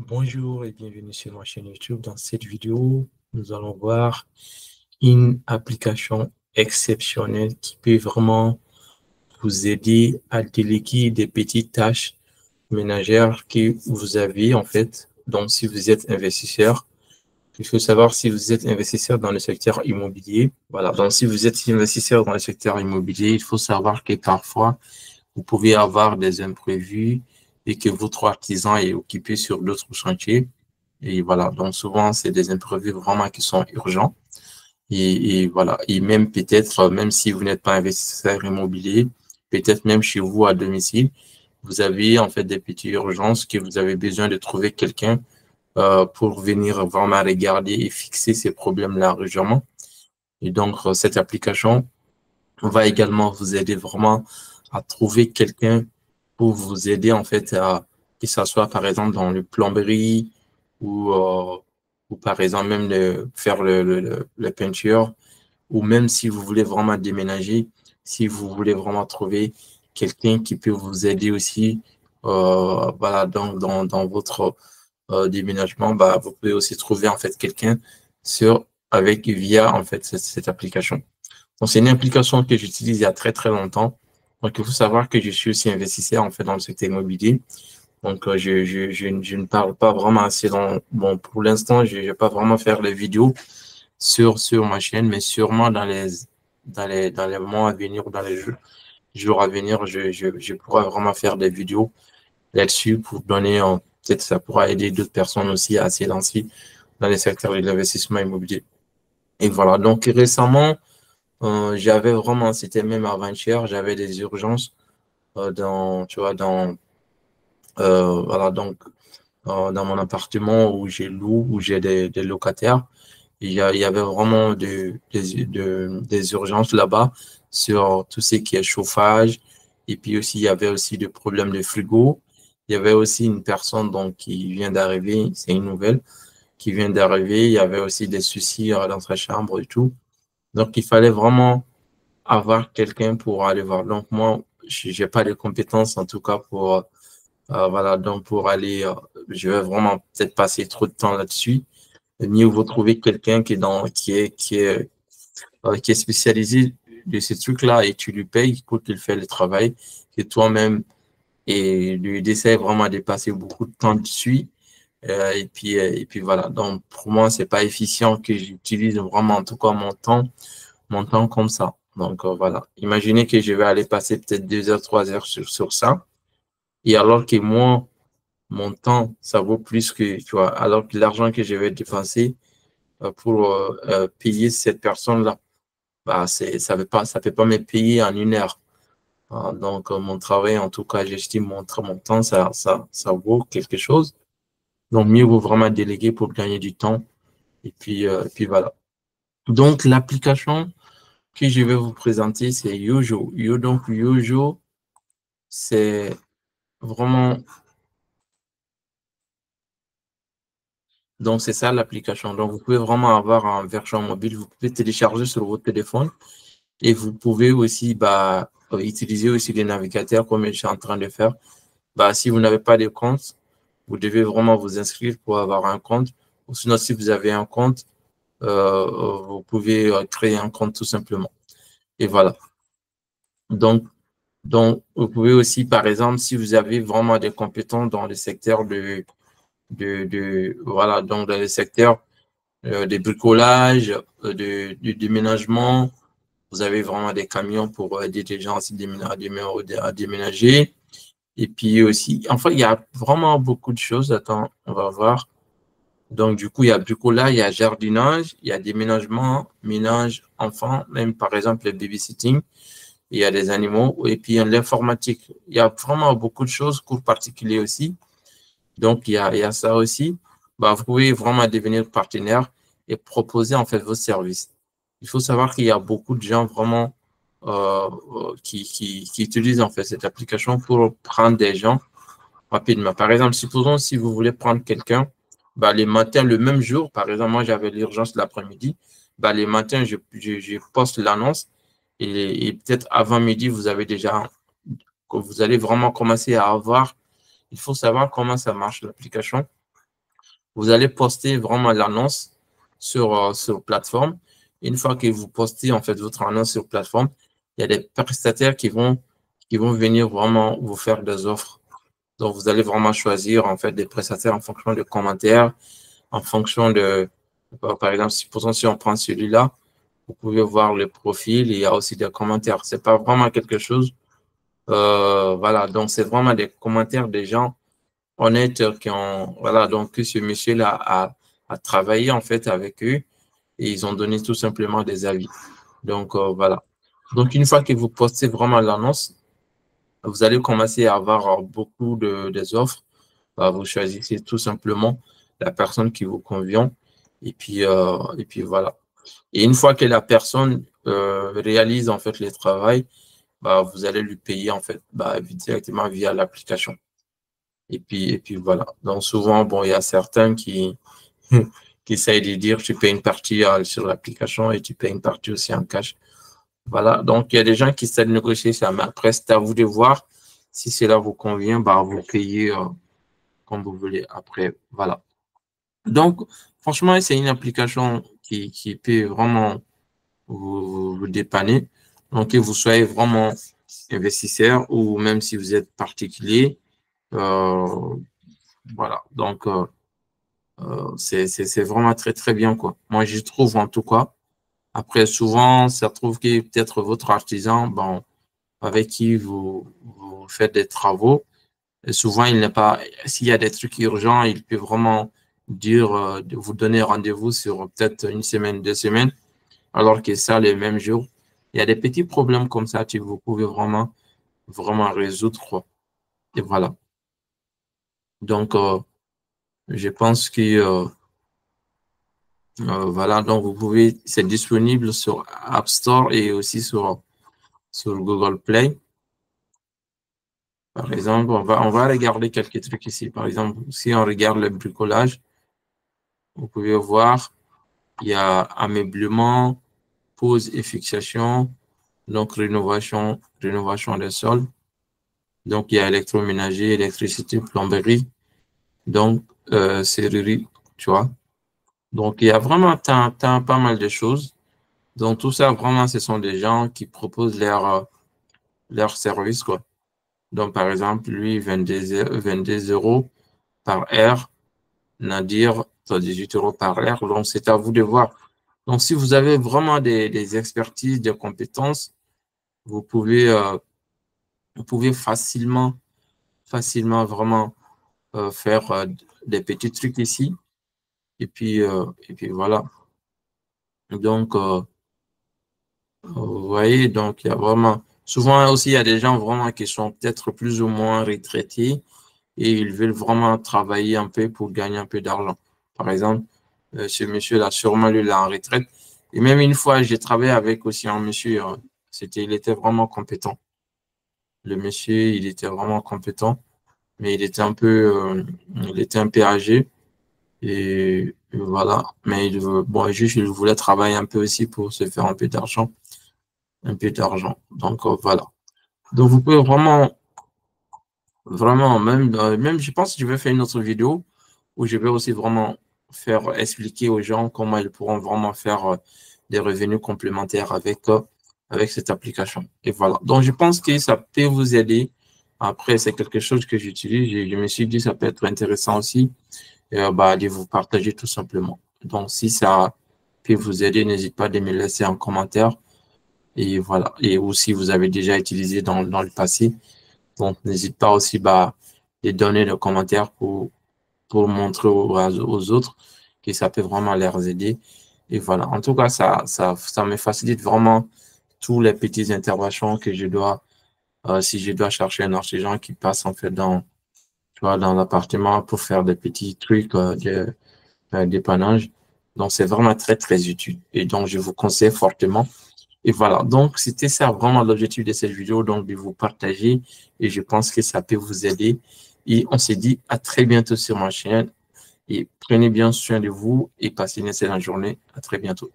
Bonjour et bienvenue sur ma chaîne YouTube. Dans cette vidéo, nous allons voir une application exceptionnelle qui peut vraiment vous aider à déléguer des petites tâches ménagères que vous avez en fait. Donc, si vous êtes investisseur, il faut savoir si vous êtes investisseur dans le secteur immobilier. Voilà. Donc, si vous êtes investisseur dans le secteur immobilier, il faut savoir que parfois, vous pouvez avoir des imprévus et que votre artisan est occupé sur d'autres chantiers. Et voilà, donc souvent, c'est des imprévus vraiment qui sont urgents. Et voilà, et même peut-être, même si vous n'êtes pas investisseur immobilier, peut-être même chez vous à domicile, vous avez en fait des petites urgences que vous avez besoin de trouver quelqu'un pour venir vraiment regarder et fixer ces problèmes-là régulièrement. Et donc, cette application va également vous aider vraiment à trouver quelqu'un pour vous aider en fait à, que ce soit par exemple dans le plomberie ou par exemple même faire le peinture ou même si vous voulez vraiment déménager, si vous voulez vraiment trouver quelqu'un qui peut vous aider aussi voilà, dans votre déménagement, bah, vous pouvez aussi trouver en fait quelqu'un via en fait cette application. Donc, c'est une application que j'utilise il y a très, très longtemps. Donc, il faut savoir que je suis aussi investisseur, en fait, dans le secteur immobilier. Donc, je ne parle pas vraiment assez bon, pour l'instant, je ne vais pas vraiment faire les vidéos sur ma chaîne, mais sûrement dans les mois à venir ou dans les jours à venir, je pourrai vraiment faire des vidéos là-dessus pour donner, peut-être ça pourra aider d'autres personnes aussi à se lancer dans le secteur de l'investissement immobilier. Et voilà. Donc, récemment, j'avais vraiment, c'était même avant-hier, j'avais des urgences tu vois, voilà, donc, dans mon appartement où j'ai loué, où j'ai des locataires. Il y avait vraiment des urgences là-bas sur tout ce qui est chauffage. Et puis aussi, il y avait aussi des problèmes de frigo. Il y avait aussi une personne donc, qui vient d'arriver, c'est une nouvelle, qui vient d'arriver. Il y avait aussi des soucis dans sa chambre et tout. Donc, il fallait vraiment avoir quelqu'un pour aller voir. Donc, moi, j'ai pas de compétences, en tout cas, voilà, donc pour aller, je vais vraiment peut-être passer trop de temps là-dessus. Mieux vaut trouver quelqu'un qui est spécialisé de ces trucs-là et tu lui payes pour qu'il fait le travail et toi-même et lui essaie vraiment de passer beaucoup de temps dessus. Et puis voilà. Donc, pour moi, c'est pas efficient que j'utilise vraiment, en tout cas, mon temps comme ça. Donc, voilà. Imaginez que je vais aller passer peut-être 2 heures, 3 heures sur ça. Et alors que moi, mon temps, ça vaut plus que, tu vois, alors que l'argent que je vais dépenser pour payer cette personne-là, bah, ça peut pas me payer en 1 heure. Donc, mon travail, en tout cas, j'estime mon temps, ça vaut quelque chose. Donc, mieux vaut vraiment déléguer pour gagner du temps. Et puis voilà. Donc, l'application que je vais vous présenter, c'est Yojo. Donc, Yojo, c'est vraiment, donc c'est ça l'application. Donc, vous pouvez vraiment avoir un version mobile. Vous pouvez télécharger sur votre téléphone et vous pouvez aussi utiliser aussi les navigateurs comme je suis en train de faire. Bah, si vous n'avez pas de compte, vous devez vraiment vous inscrire pour avoir un compte. Ou sinon, si vous avez un compte, vous pouvez créer un compte tout simplement. Et voilà. Donc, vous pouvez aussi, par exemple, si vous avez vraiment des compétences dans le secteur voilà, donc dans le secteur de bricolage, du déménagement, vous avez vraiment des camions pour aider les gens à déménager. Et puis aussi, enfin, il y a vraiment beaucoup de choses. Attends, on va voir. Donc, du coup, il y a bricolage, il y a jardinage, il y a déménagement, ménage, enfant, même par exemple le babysitting. Il y a des animaux. Et puis, il y a l'informatique. Il y a vraiment beaucoup de choses, cours particuliers aussi. Donc, il y a ça aussi. Bah, vous pouvez vraiment devenir partenaire et proposer en fait vos services. Il faut savoir qu'il y a beaucoup de gens vraiment qui utilisent en fait cette application pour prendre des gens rapidement. Par exemple, supposons si vous voulez prendre quelqu'un, bah, les matins, le même jour, par exemple, moi j'avais l'urgence l'après-midi, bah, les matins, je poste l'annonce et peut-être avant midi, vous allez vraiment commencer à avoir, il faut savoir comment ça marche l'application. vous allez poster vraiment l'annonce sur plateforme. Une fois que vous postez en fait votre annonce sur plateforme, il y a des prestataires qui vont venir vraiment vous faire des offres. Donc, vous allez vraiment choisir en fait des prestataires en fonction de commentaires, en fonction de, par exemple, si on prend celui-là, vous pouvez voir le profil, il y a aussi des commentaires. C'est pas vraiment quelque chose. Voilà, donc c'est vraiment des commentaires des gens honnêtes qui ont, voilà, donc que ce monsieur-là a travaillé en fait avec eux et ils ont donné tout simplement des avis. Donc, voilà. Donc, une fois que vous postez vraiment l'annonce, vous allez commencer à avoir beaucoup des offres. Vous choisissez tout simplement la personne qui vous convient et puis voilà. Et une fois que la personne réalise en fait le travail, vous allez lui payer en fait directement via l'application. Et puis voilà. Donc souvent, bon, il y a certains qui, qui essayent de dire tu payes une partie sur l'application et tu payes une partie aussi en cash. Voilà. Donc il y a des gens qui essaient de négocier ça. Mais après, c'est à vous de voir si cela vous convient, vous payez comme vous voulez après. Voilà. Donc, franchement, c'est une application qui peut vraiment vous dépanner. Donc, que vous soyez vraiment investisseur ou même si vous êtes particulier. Voilà. Donc, c'est vraiment très, très bien, quoi. Moi, je trouve en tout cas. Après, souvent, ça trouve que peut-être votre artisan, bon, avec qui vous faites des travaux, et souvent, il n'est pas, s'il y a des trucs urgents, il peut vraiment dire, de vous donner rendez-vous sur peut-être une semaine, 2 semaines, alors que ça, les mêmes jours. Il y a des petits problèmes comme ça que vous pouvez vraiment, vraiment résoudre, quoi. Et voilà. Donc, je pense que, voilà, donc vous pouvez, c'est disponible sur App Store et aussi sur Google Play. Par exemple, on va regarder quelques trucs ici. Par exemple, si on regarde le bricolage, vous pouvez voir, il y a ameublement, pose et fixation, donc rénovation des sols. Donc, il y a électroménager, électricité, plomberie, donc serrurerie, tu vois. Donc, il y a vraiment pas mal de choses. Donc, tout ça, vraiment, ce sont des gens qui proposent leur service, quoi. Donc, par exemple, lui, 22 euros par heure. Nadir, 18 euros par heure. Donc, c'est à vous de voir. Donc, si vous avez vraiment des expertises, des compétences, vous pouvez, facilement vraiment faire des petits trucs ici. Et puis voilà. Donc, vous voyez, donc il y a vraiment, souvent aussi, il y a des gens vraiment qui sont peut-être plus ou moins retraités et ils veulent vraiment travailler un peu pour gagner un peu d'argent. Par exemple, ce monsieur-là, sûrement, lui, il est en retraite. Et même une fois, j'ai travaillé avec aussi un monsieur, il était vraiment compétent. Le monsieur, il était vraiment compétent, mais il était un peu âgé. Et voilà. Mais bon, juste, il voulait travailler un peu aussi pour se faire un peu d'argent. Un peu d'argent. Donc, voilà. Donc, vous pouvez vraiment, vraiment, même, je pense que je vais faire une autre vidéo où je vais aussi vraiment faire expliquer aux gens comment ils pourront vraiment faire des revenus complémentaires avec cette application. Et voilà. Donc, je pense que ça peut vous aider. Après, c'est quelque chose que j'utilise. Je me suis dit, ça peut être intéressant aussi de vous partager tout simplement. Donc, si ça peut vous aider, n'hésitez pas à me laisser un commentaire. Et voilà. Et aussi, vous avez déjà utilisé dans le passé. Donc, n'hésite pas aussi de donner le commentaire pour montrer aux autres que ça peut vraiment leur aider. Et voilà. En tout cas, ça me facilite vraiment tous les petites interventions que je dois, si je dois chercher un artisan qui passe en fait tu vois, dans l'appartement pour faire des petits trucs dépannage. Donc, c'est vraiment très, très utile. Et donc, je vous conseille fortement. Et voilà. Donc, c'était ça vraiment l'objectif de cette vidéo, donc de vous partager. Et je pense que ça peut vous aider. Et on se dit à très bientôt sur ma chaîne. Et prenez bien soin de vous et passez une excellente journée. À très bientôt.